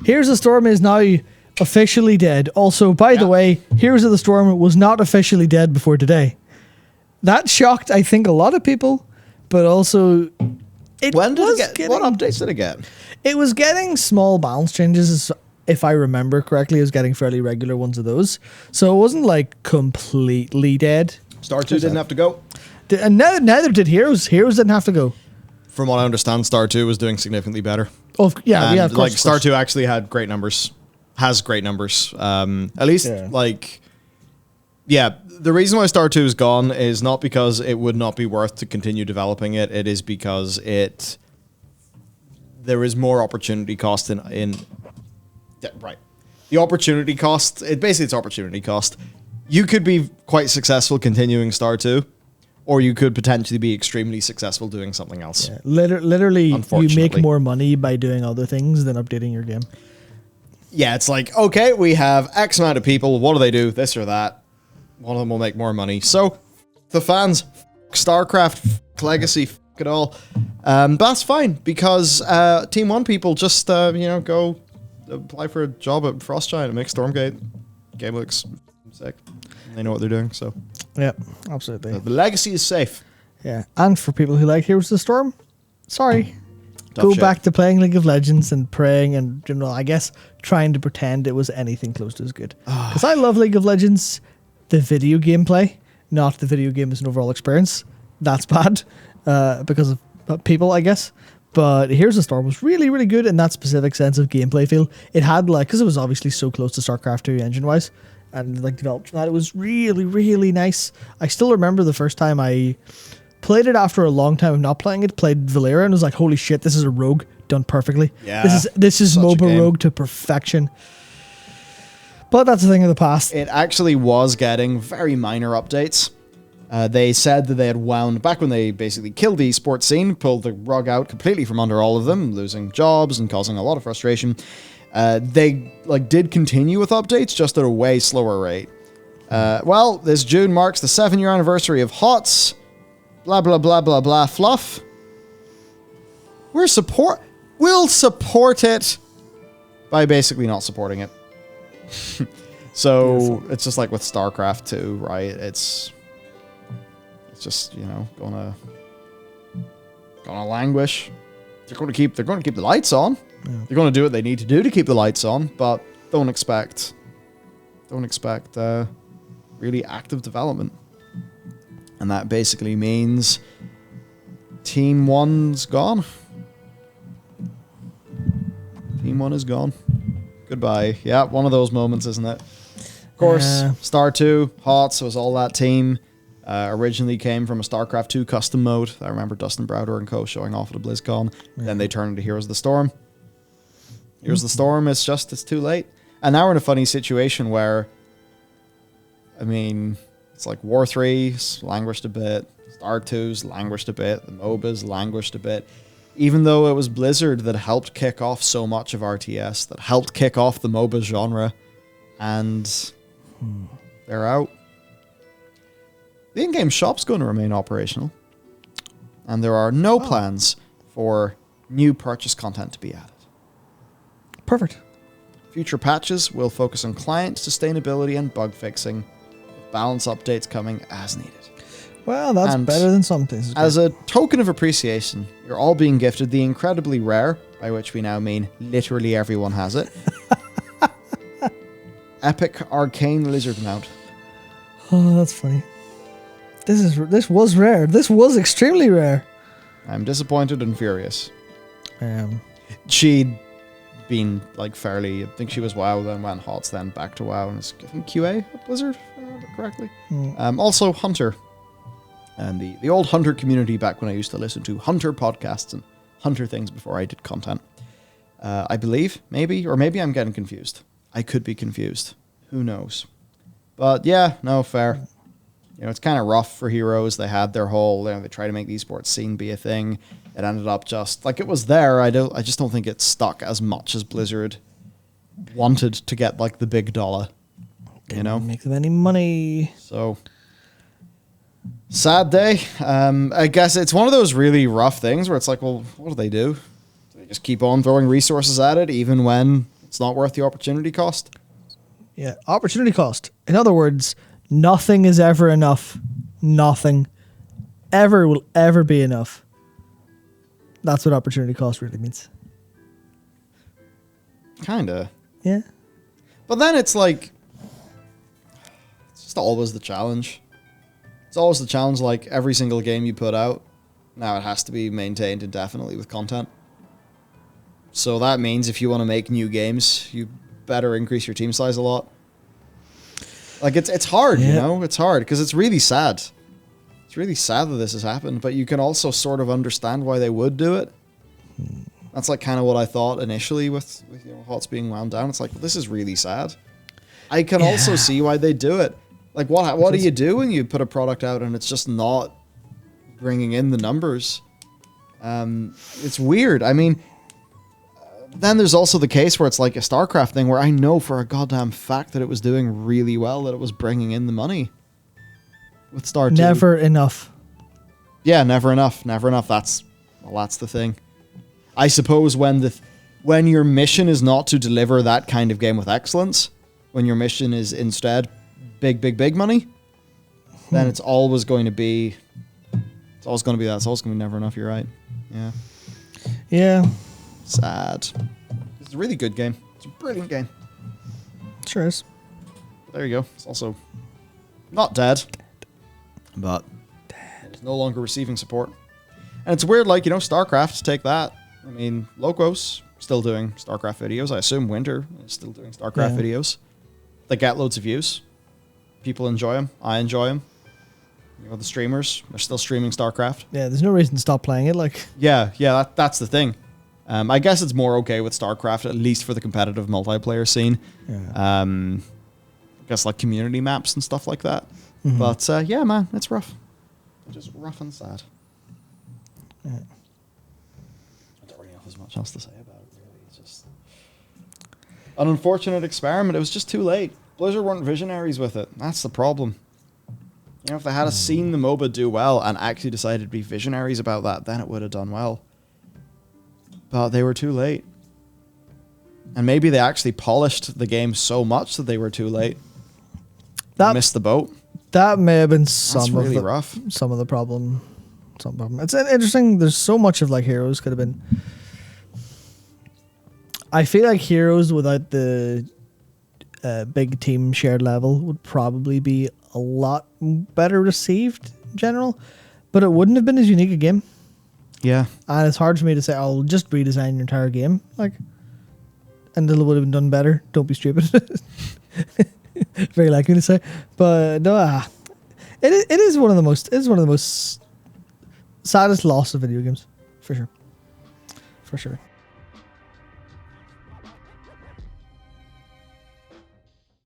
Heroes of the Storm is now officially dead. Also, by the way, Heroes of the Storm was not officially dead before today. That shocked, I think, a lot of people, but also When did it get? What updates did it get? It was getting small balance changes, if I remember correctly. It was getting fairly regular ones of those. So it wasn't like completely dead. Star 2 didn't have to go. And neither did Heroes. Heroes didn't have to go. From what I understand, Star 2 was doing significantly better. Oh, yeah, and yeah, of course. Like, Star 2 actually had great numbers. Has great numbers. At least, the reason why Star 2 is gone is not because it would not be worth to continue developing it. It is because there is more opportunity cost in right. The opportunity cost, it's opportunity cost. You could be quite successful continuing Star 2, or you could potentially be extremely successful doing something else. Yeah, literally, you make more money by doing other things than updating your game. Yeah, it's like, okay, we have X amount of people. What do they do? This or that. One of them will make more money. So, the fans, StarCraft, Legacy, it all. That's fine, because Team 1 people just, go apply for a job at Frostgiant and make Stormgate. Game looks sick. They know what they're doing, so. Yeah, absolutely. The Legacy is safe. Yeah, and for people who like Heroes of the Storm, sorry. Tough Go shit. back to playing League of Legends and praying and, I guess, trying to pretend it was anything close to as good. Because I love League of Legends, the video gameplay, not the video game as an overall experience. That's bad because of people, I guess. But Heroes of the Storm was really, really good in that specific sense of gameplay feel. It had, because it was obviously so close to StarCraft 2 engine-wise, and developed from that, it was really, really nice. I still remember the first time I played it after a long time of not playing it, played Bellular, and was like, holy shit, this is a rogue done perfectly. Yeah, this is MOBA rogue to perfection. But that's a thing of the past. It actually was getting very minor updates. They said that they had wound, back when they basically killed the esports scene, pulled the rug out completely from under all of them, losing jobs and causing a lot of frustration. They did continue with updates, just at a way slower rate. This June marks the 7-year anniversary of HOTS. Blah, blah, blah, blah, blah, fluff. We'll support it by basically not supporting it. So it's just like with StarCraft 2, right? It's just, gonna languish. They're going to keep the lights on. Yeah. They're going to do what they need to do to keep the lights on, but don't expect really active development. And that basically means Team 1's gone. Team 1 is gone. Goodbye. Yeah, one of those moments, isn't it? Of course, Star 2, HOTS was all that team. Originally came from a StarCraft 2 custom mode. I remember Dustin Browder and co showing off at a BlizzCon. Yeah. Then they turned into Heroes of the Storm. Heroes of the Storm, it's too late. And now we're in a funny situation where, it's like War 3's languished a bit, Star 2's languished a bit, the MOBA's languished a bit. Even though it was Blizzard that helped kick off so much of RTS, that helped kick off the MOBA genre, and they're out. The in-game shop's going to remain operational, and there are no plans for new purchase content to be added. Perfect. Future patches will focus on client sustainability and bug fixing, with balance updates coming as needed. Well, that's better than some things. As a token of appreciation, you're all being gifted the incredibly rare, by which we now mean literally everyone has it, Epic Arcane Lizard Mount. Oh, that's funny. This was rare. This was extremely rare. I'm disappointed and furious. She'd been fairly, I think she was WoW, then went HOTS, then back to WoW, and is given QA at Blizzard, if I remember correctly. Also Hunter. And the old Hunter community back when I used to listen to Hunter podcasts and Hunter things before I did content. I believe, maybe I'm getting confused. I could be confused. Who knows? But yeah, no, fair. It's kind of rough for Heroes. They had their whole, they tried to make the esports scene be a thing. It ended up just, it was there. I just don't think it stuck as much as Blizzard wanted to get, the big dollar. Didn't make them any money. So, sad day. I guess it's one of those really rough things where it's like, well, what do? Do they just keep on throwing resources at it even when, It's not worth the opportunity cost. Yeah, opportunity cost. In other words, nothing is ever enough. Nothing ever will ever be enough. That's what opportunity cost really means. Kinda. Yeah. But then it's like, it's just always the challenge. It's always the challenge, like every single game you put out, now it has to be maintained indefinitely with content. So that means if you want to make new games, you better increase your team size a lot. Like, it's hard, you know? It's hard, because it's really sad. It's really sad that this has happened, but you can also sort of understand why they would do it. That's like kind of what I thought initially with you know, HOTS being wound down. It's like, well, this is really sad. I can also see why they do it. Like, what do you do when you put a product out and it's just not bringing in the numbers? It's weird. I mean, then there's also the case where it's like a StarCraft thing where I know for a goddamn fact that it was doing really well, that it was bringing in the money with Star 2. Never enough. Yeah, never enough. Never enough. That's the thing. I suppose when your mission is not to deliver that kind of game with excellence, when your mission is instead big money, then it's always going to be that. It's always going to be never enough. You're right. Yeah. Yeah. Sad. It's a really good game. It's a brilliant game. Sure is. There you go. It's also not dead, but it's no longer receiving support. And it's weird, like, you know, StarCraft, take that. I mean, Locos still doing StarCraft videos. I assume Winter is still doing StarCraft videos. They get loads of views. People enjoy them. I enjoy them. You know, the streamers are still streaming StarCraft. Yeah, there's no reason to stop playing it. Like, yeah, that's the thing. I guess it's more okay with StarCraft, at least for the competitive multiplayer scene. yeah. I guess like community maps and stuff like that. But yeah, man, it's rough. Just rough and sad. Yeah. I don't really have as much else to say about it, really. It's just an unfortunate experiment. It was just too late. Blizzard weren't visionaries with it. That's the problem. You know, if they had seen the MOBA do well and actually decided to be visionaries about that, then it would have done well. But they were too late. And maybe they actually polished the game so much that they were too late. They missed the boat. That may have been That's some really of the rough. Some of the problem. Some problem. It's interesting. There's so much of like Heroes could have been. I feel like Heroes without the big team shared level would probably be a lot better received in general, but it wouldn't have been as unique a game. Yeah. And it's hard for me to say, I'll just redesign your entire game. Like, and it would have been done better. Don't be stupid. Very likely to say. But no, it is one of the most saddest loss of video games. For sure. For sure.